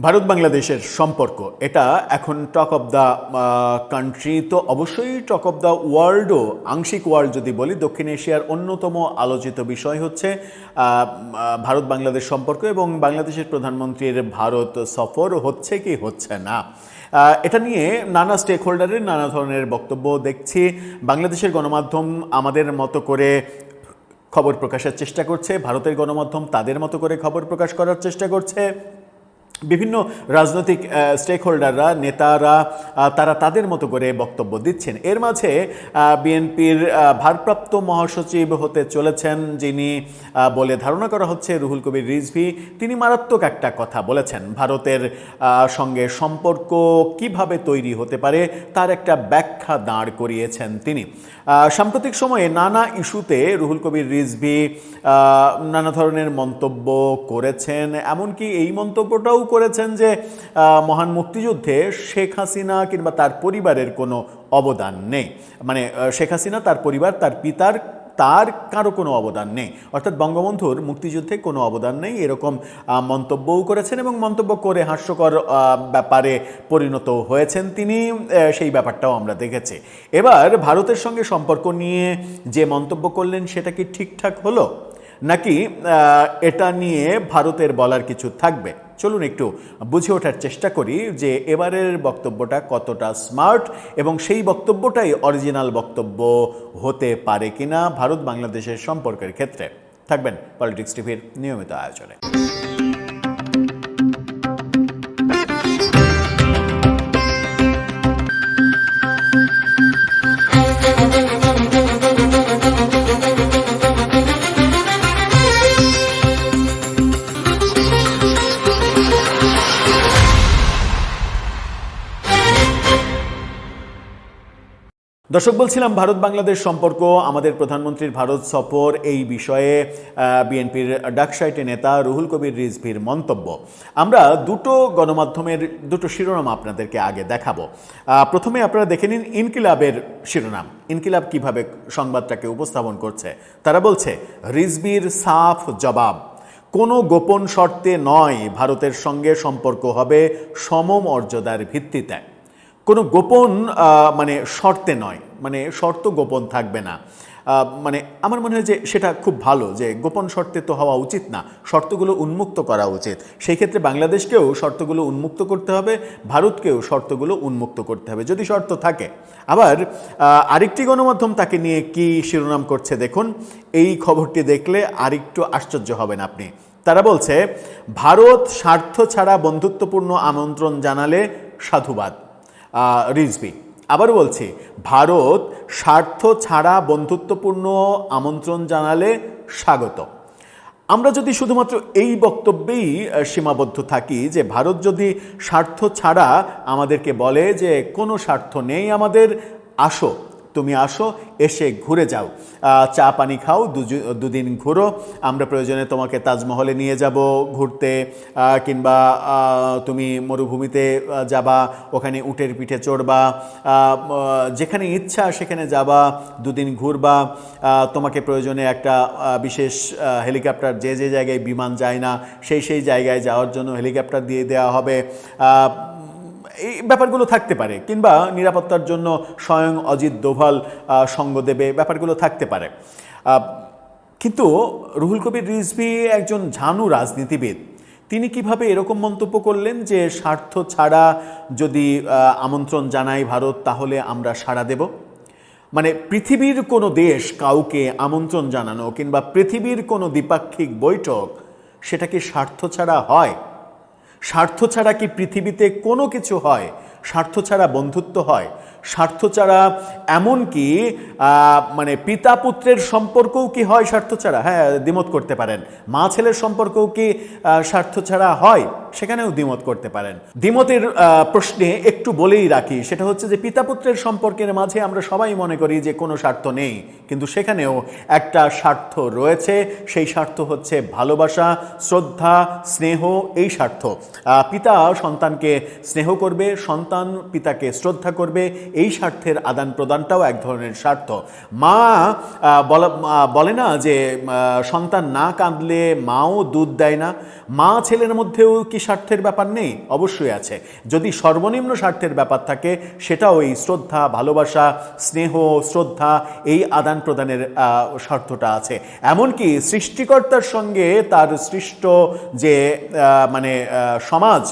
ভারত বাংলাদেশের সম্পর্ক এটা এখন টক অফ দ্য কান্ট্রি, তো অবশ্যই টক অফ দ্য ওয়ার্ল্ডও, আংশিক ওয়ার্ল্ড যদি বলি, দক্ষিণ এশিয়ার অন্যতম আলোচিত বিষয় হচ্ছে ভারত বাংলাদেশ সম্পর্ক এবং বাংলাদেশের প্রধানমন্ত্রীর ভারত সফর হচ্ছে কি হচ্ছে না। এটা নিয়ে নানা স্টেক হোল্ডারের নানা ধরনের বক্তব্য দেখছি। বাংলাদেশের গণমাধ্যম আমাদের মতো করে খবর প্রকাশের চেষ্টা করছে, ভারতের গণমাধ্যম তাদের মতো করে খবর প্রকাশ করার চেষ্টা করছে। বিভিন্ন রাজনৈতিক স্টেক হোল্ডাররা, নেতারা তারা তাদের মতো করে বক্তব্য দিচ্ছেন। এর মাঝে বিএনপির ভারপ্রাপ্ত মহাসচিব হতে চলেছেন যিনি বলে ধারণা করা হচ্ছে রুহুল কবির রিজভী, তিনি মারাত্মক একটা কথা বলেছেন। ভারতের সঙ্গে সম্পর্ক কিভাবে তৈরি হতে পারে তার একটা ব্যাখ্যা দাঁড় করিয়েছেন তিনি। সাম্প্রতিক সময়ে নানা ইস্যুতে রুহুল কবির রিজভী নানা ধরনের মন্তব্য করেছেন, এমনকি এই মন্তব্যটাও করেছেন যে মহান মুক্তিযুদ্ধে শেখ হাসিনা কিংবা তার পরিবারের কোনো অবদান নেই। মানে শেখ হাসিনা, তার পরিবার, তার পিতার, তার কারো কোনো অবদান নেই, অর্থাৎ বঙ্গবন্ধুর মুক্তিযুদ্ধে কোনো অবদান নেই, এরকম মন্তব্যও করেছেন এবং মন্তব্য করে হাস্যকর ব্যাপারে পরিণত হয়েছেন তিনি। সেই ব্যাপারটাও আমরা দেখেছি। এবার ভারতের সঙ্গে সম্পর্ক নিয়ে যে মন্তব্য করলেন সেটা কি ঠিকঠাক হলো, নাকি এটা নিয়ে ভারতের বলার কিছু থাকবে? চলুন একটু বুঝে ওঠার চেষ্টা করি যে এবারের বক্তব্যটা কতটা স্মার্ট এবং সেই বক্তব্যটাই অরিজিনাল বক্তব্য হতে পারে কিনা ভারত বাংলাদেশের সম্পর্কের ক্ষেত্রে। থাকবেন পলিটিক্স টিভির নিয়মিত আয়োজনে। দর্শক, বলছিলাম ভারত বাংলাদেশ সম্পর্ক, আমাদের প্রধানমন্ত্রীর ভারত সফর, এই বিষয়ে বিএনপির ডাকসাইটে নেতা রুহুল কবির রিজভীর মন্তব্য। আমরা দুটো গণমাধ্যমের দুটো শিরোনাম আপনাদেরকে আগে দেখাবো। প্রথমে আপনারা দেখে নিন ইনকিলাবের শিরোনাম। ইনকিলাব কিভাবে সংবাদটাকে উপস্থাপন করছে। তারা বলছে, রিজভীর সাফ জবাব, কোনো গোপন শর্তে নয় ভারতের সঙ্গে সম্পর্ক হবে সমমর্যাদার ভিত্তিতে। কোনো গোপন মানে শর্তে নয়, মানে শর্ত গোপন থাকবে না। মানে আমার মনে হয় যে সেটা খুব ভালো, যে গোপন শর্তে তো হওয়া উচিত না, শর্তগুলো উন্মুক্ত করা উচিত। সেই ক্ষেত্রে বাংলাদেশকেও শর্তগুলো উন্মুক্ত করতে হবে, ভারতকেও শর্তগুলো উন্মুক্ত করতে হবে যদি শর্ত থাকে। আবার আরেকটি গণমাধ্যম তাকে নিয়ে কি শিরোনাম করছে দেখুন। এই খবরটি দেখলে আরেকটু আশ্চর্য হবেন আপনি। তারা বলছে, ভারত স্বার্থ ছাড়া বন্ধুত্বপূর্ণ আমন্ত্রণ জানালে সাধুবাদ রিজভী। আবার বলছি, ভারত স্বার্থ ছাড়া বন্ধুত্বপূর্ণ আমন্ত্রণ জানালে স্বাগত। আমরা যদি শুধুমাত্র এই বক্তব্যেই সীমাবদ্ধ থাকি যে ভারত যদি স্বার্থ ছাড়া আমাদেরকে বলে যে কোনো স্বার্থ নেই আমাদের, আসো, তুমি আসো, এসে ঘুরে যাও, চা পানি খাও, দুদিন ঘুরো, আমরা প্রয়োজনে তোমাকে তাজমহলে নিয়ে যাব ঘুরতে, কিংবা তুমি মরুভূমিতে যাবা, ওখানে উটের পিঠে চড়বা, যেখানে ইচ্ছা সেখানে যাবা, দুদিন ঘুরবা, তোমাকে প্রয়োজনে একটা বিশেষ হেলিকপ্টার, যে যে জায়গায় বিমান যায় না সেই জায়গায় যাওয়ার জন্য হেলিকপ্টার দিয়ে দেওয়া হবে, এই ব্যাপারগুলো থাকতে পারে। কিংবা নিরাপত্তার জন্য স্বয়ং অজিত দোভাল সঙ্গ দেবে, ব্যাপারগুলো থাকতে পারে। কিন্তু রুহুল কবির রিজভী একজন ঝানু রাজনীতিবিদ, তিনি কিভাবে এরকম মন্তব্য করলেন যে স্বার্থ ছাড়া যদি আমন্ত্রণ জানায় ভারত তাহলে আমরা সাড়া দেব? মানে পৃথিবীর কোনো দেশ কাউকে আমন্ত্রণ জানানো কিংবা পৃথিবীর কোনো দ্বিপাক্ষিক বৈঠক, সেটা কি স্বার্থ ছাড়া হয়? স্বার্থ ছাড়া কি পৃথিবীতে কোনো কিছু হয়? স্বার্থ ছাড়া বন্ধুত্ব হয়? স্বার্থ ছাড়া এমনকি মানে পিতা পুত্রের সম্পর্কও কি হয় স্বার্থ ছাড়া? হ্যাঁ, দ্বিমত করতে পারেন। মা ছেলের সম্পর্কও কি স্বার্থ ছাড়া হয়? সেখানেও দ্বিমত করতে পারেন। দ্বিমতের প্রশ্নে একটু বলেই রাখি, সেটা হচ্ছে যে পিতা পুত্রের সম্পর্কের মাঝে আমরা সবাই মনে করি যে কোনো স্বার্থ নেই, কিন্তু সেখানেও একটা স্বার্থ রয়েছে। সেই স্বার্থ হচ্ছে ভালোবাসা, শ্রদ্ধা, স্নেহ, এই স্বার্থ। পিতা সন্তানকে স্নেহ করবে, সন্তান পিতাকে শ্রদ্ধা করবে, এই স্বার্থের আদান প্রদানটাও এক ধরনের স্বার্থ। মা বলে না যে সন্তান না কাঁদলে মাও দুধ দেয় না, মা ছেলের মধ্যেও কি স্বার্থের ব্যাপার নেই? অবশ্যই আছে। যদি সর্বনিম্ন স্বার্থের ব্যাপার থাকে, সেটাও এই শ্রদ্ধা, ভালোবাসা, স্নেহ, শ্রদ্ধা, এই আদান প্রদানের স্বার্থটা আছে। এমনকি সৃষ্টিকর্তার সঙ্গে তার সৃষ্ট যে সমাজ,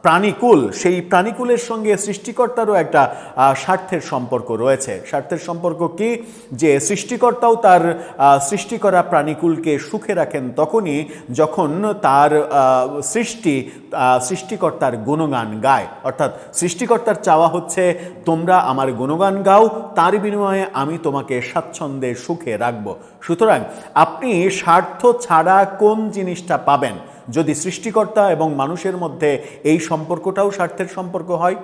প্রাণীকুল, সেই প্রাণীকুলের সঙ্গে সৃষ্টিকর্তারও একটা স্বার্থের সম্পর্ক রয়েছে। স্বার্থের সম্পর্ক কি? যে সৃষ্টিকর্তাও তার সৃষ্টি করা প্রাণীকুলকে সুখে রাখেন তখনই যখন তার সৃষ্টিকর্তার গুণগান গায়। অর্থাৎ সৃষ্টিকর্তার চাওয়া হচ্ছে তোমরা আমার গুণগান গাও, তার বিনিময়ে আমি তোমাকে স্বাচ্ছন্দ্যে সুখে রাখব। সুতরাং আপনি স্বার্থ ছাড়া কোন জিনিসটা পাবেন? যদি সৃষ্টিকর্তা এবং মানুষের মধ্যে এই সম্পর্কটাও স্বার্থের সম্পর্ক হয়।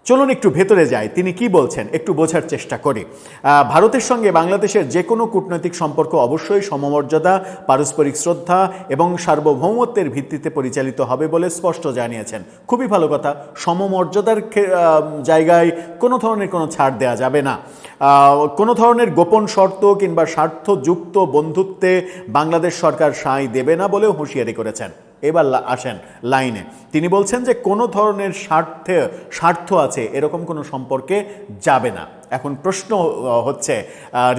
চলুন একটু ভেতরে যাই, তিনি কি বলছেন একটু বোঝার চেষ্টা করি। ভারতের সঙ্গে বাংলাদেশের যে কোনো কূটনৈতিক সম্পর্ক অবশ্যই সমমর্যাদা, পারস্পরিক শ্রদ্ধা এবং সার্বভৌমত্বের ভিত্তিতে পরিচালিত হবে বলে স্পষ্ট জানিয়েছেন। খুবই ভালো কথা। সমমর্যাদার জায়গায় কোনো ধরনের কোনো ছাড় দেওয়া যাবে না। কোনো ধরনের গোপন শর্ত কিংবা স্বার্থযুক্ত বন্ধুত্বে বাংলাদেশ সরকার সায় দেবে না বলেও হুঁশিয়ারি করেছেন। এবার আসেন লাইনে। তিনি বলছেন যে কোনো ধরনের স্বার্থ আছে এরকম কোনো সম্পর্কে যাবে না। এখন প্রশ্ন হচ্ছে,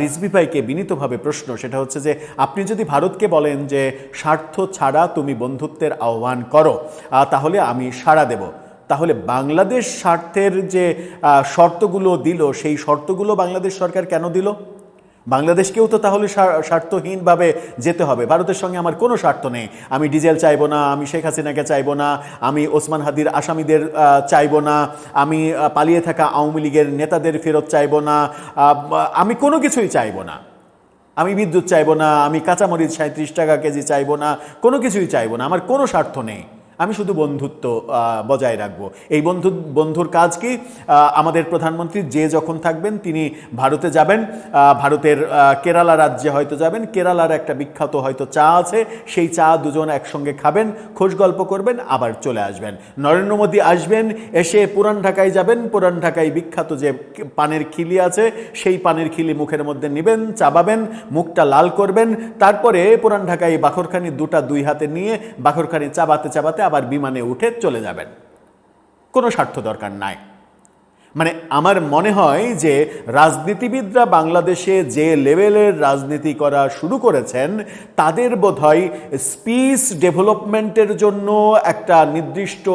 রিজভী ভাইকে বিনীতভাবে প্রশ্ন, সেটা হচ্ছে যে আপনি যদি ভারতকে বলেন যে স্বার্থ ছাড়া তুমি বন্ধুত্বের আহ্বান করো, তাহলে আমি সাড়া দেব। তাহলে বাংলাদেশ স্বার্থের যে শর্তগুলো দিল, সেই শর্তগুলো বাংলাদেশ সরকার কেন দিল? বাংলাদেশকেও তো তাহলে স্বার্থহীনভাবে যেতে হবে। ভারতের সঙ্গে আমার কোনো স্বার্থ নেই। আমি ডিজেল চাইবো না, আমি শেখ হাসিনাকে চাইবো না, আমি ওসমান হাদির আসামিদের চাইবো না, আমি পালিয়ে থাকা আওয়ামী লীগের নেতাদের ফেরত চাইবো না, আমি কোনো কিছুই চাইবো না। আমি বিদ্যুৎ চাইবো না, আমি কাঁচামরিচ 37 টাকা কেজি চাইবো না, কোনো কিছুই চাইবো না। আমার কোনো স্বার্থ নেই, আমি শুধু বন্ধুত্ব বজায় রাখবো। এই বন্ধুর কাজ কি? আমাদের প্রধানমন্ত্রী যে যখন থাকবেন তিনি ভারতে যাবেন, ভারতের কেরালা রাজ্যে হয়তো যাবেন, কেরালার একটা বিখ্যাত হয়তো চা আছে, সেই চা দুজন একসঙ্গে খাবেন, খোশ গল্প করবেন, আবার চলে আসবেন। নরেন্দ্র মোদী আসবেন, এসে পুরান ঢাকায় যাবেন, পুরান ঢাকায় বিখ্যাত যে পানের খিলি আছে, সেই পানের খিলি মুখের মধ্যে নেবেন, চাবাবেন, মুখটা লাল করবেন, তারপরে পুরান ঢাকায় বাখরখানি দুই হাতে নিয়ে বাখরখানি চাবাতে চাবাতে আবার বিমানে উঠে চলে যাবেন। কোনো স্বার্থ দরকার নাই। আমার মনে হয় যে রাজনীতিবিদরা বাংলাদেশে যে লেভেলের রাজনীতি করা শুরু করেছেন, তাদের বোধহয় স্পিচ ডেভেলপমেন্টের জন্য একটা নির্দিষ্ট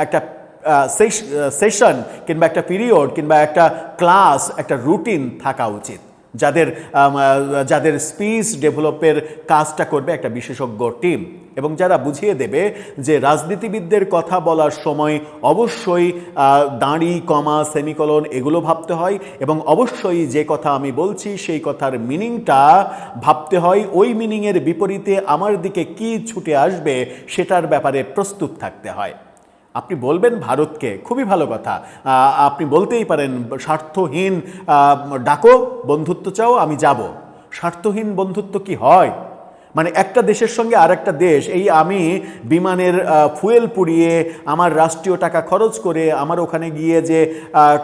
একটা সেশন কিংবা একটা পিরিয়ড কিংবা একটা ক্লাস, একটা রুটিন থাকা উচিত, যাদের স্পিচ ডেভেলপের কাজটা করবে একটা বিশেষজ্ঞ টিম, এবং যারা বুঝিয়ে দেবে যে রাজনীতিবিদদের কথা বলার সময় অবশ্যই দাঁড়ি, কমা, সেমিকলন এগুলো ভাবতে হয়, এবং অবশ্যই যে কথা আমি বলছি সেই কথার মিনিংটা ভাবতে হয়। ওই মিনিংয়ের বিপরীতে আমার দিকে কি ছুটে আসবে সেটার ব্যাপারে প্রস্তুত থাকতে হয়। আপনি বলবেন ভারতকে, খুবই ভালো কথা, আপনি বলতেই পারেন স্বার্থহীন ডাকো, বন্ধুত্ব চাও, আমি যাব। স্বার্থহীন বন্ধুত্ব কি হয়? একটা দেশের সঙ্গে আর একটা দেশ, এই আমি বিমানের ফুয়েল পুড়িয়ে আমার রাষ্ট্রীয় টাকা খরচ করে আমার ওখানে গিয়ে যে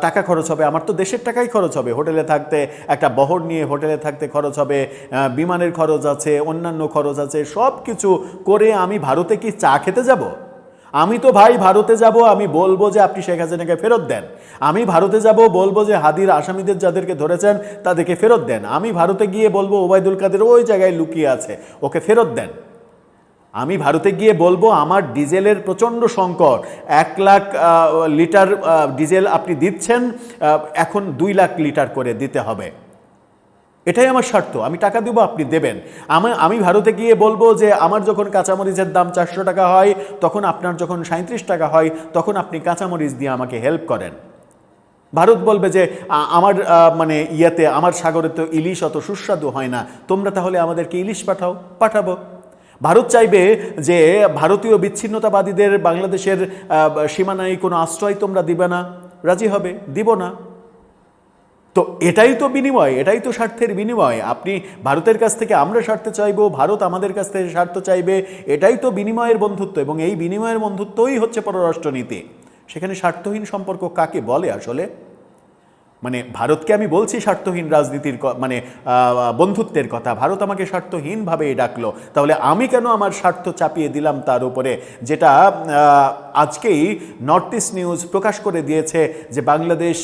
টাকা খরচ হবে, আমার তো দেশের টাকাই খরচ হবে। হোটেলে থাকতে, একটা বহর নিয়ে হোটেলে থাকতে খরচ হবে, বিমানের খরচ আছে, অন্যান্য খরচ আছে, সব কিছু করে আমি ভারতে কি চা খেতে যাব? আমি তো ভাই ভারতে যাব, আমি বলবো যে আপনি শেখ হাসিনাকে ফেরত দেন। আমি ভারতে যাব, বলবো যে হাদির আসামিদের যাদেরকে ধরেছেন তাদেরকে ফেরত দেন। আমি ভারতে গিয়ে বলবো ওবায়দুল কাদের ওই জায়গায় লুকিয়ে আছে, ওকে ফেরত দেন। আমি ভারতে গিয়ে বলবো আমার ডিজেলের প্রচণ্ড সংকট, 1 লাখ লিটার ডিজেল আপনি দিচ্ছেন, এখন 2 লাখ লিটার করে দিতে হবে। এটাই আমার স্বার্থ, আমি টাকা দেবো, আপনি দেবেন। আমি ভারতে গিয়ে বলবো যে আমার যখন কাঁচামরিচের দাম 400 টাকা হয়, তখন আপনার যখন 37 টাকা হয়, তখন আপনি কাঁচামরিচ দিয়ে আমাকে হেল্প করেন। ভারত বলবে যে আমার আমার সাগরে তো ইলিশ অত সুস্বাদু হয় না, তোমরা তাহলে আমাদেরকে ইলিশ পাঠাবো। ভারত চাইবে যে ভারতীয় বিচ্ছিন্নতাবাদীদের বাংলাদেশের সীমানায় কোনো আশ্রয় তোমরা দিবে না, রাজি হবে, দিব না। তো এটাই তো বিনিময়, এটাই তো স্বার্থের বিনিময়। আপনি ভারতের কাছ থেকে আমরা স্বার্থ চাইবো, ভারত আমাদের কাছ থেকে স্বার্থ চাইবে, এটাই তো বিনিময়ের বন্ধুত্ব, এবং এই বিনিময়ের বন্ধুত্বই হচ্ছে পররাষ্ট্রনীতি। সেখানে স্বার্থহীন সম্পর্ক কাকে বলে আসলে? মানে ভারতকে আমি বলছি স্বার্থহীন রাজনীতির মানে বন্ধুত্বের কথা, ভারত আমাকে স্বার্থহীনভাবে ডাকলো, তাহলে আমি কেন আমার স্বার্থ চাপিয়ে দিলাম তার উপরে? যেটা আজকেই নর্থ ইস্ট নিউজ প্রকাশ করে দিয়েছে যে বাংলাদেশ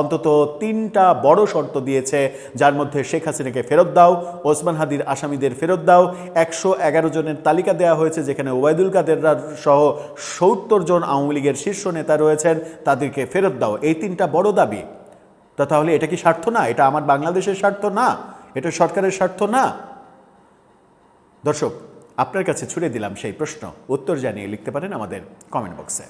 অন্তত 3টা বড় শর্ত দিয়েছে, যার মধ্যে শেখ হাসিনাকে ফেরত দাও, ওসমান হাদির আসামিদের ফেরত দাও, 111 জনের তালিকা দেওয়া হয়েছে যেখানে ওবায়দুল কাদেররা সহ 70 জন আওয়ামী লীগের শীর্ষ নেতা রয়েছেন, তাদেরকে ফেরত দাও। এই 3টা বড় দাবি। তাহলে এটা কি স্বার্থ না? এটা আমার বাংলাদেশের স্বার্থ না? এটা সরকারের স্বার্থ না? দর্শক, আপনার কাছে ছুড়ে দিলাম সেই প্রশ্ন, উত্তর জানিয়ে লিখতে পারেন আমাদের কমেন্ট বক্সে।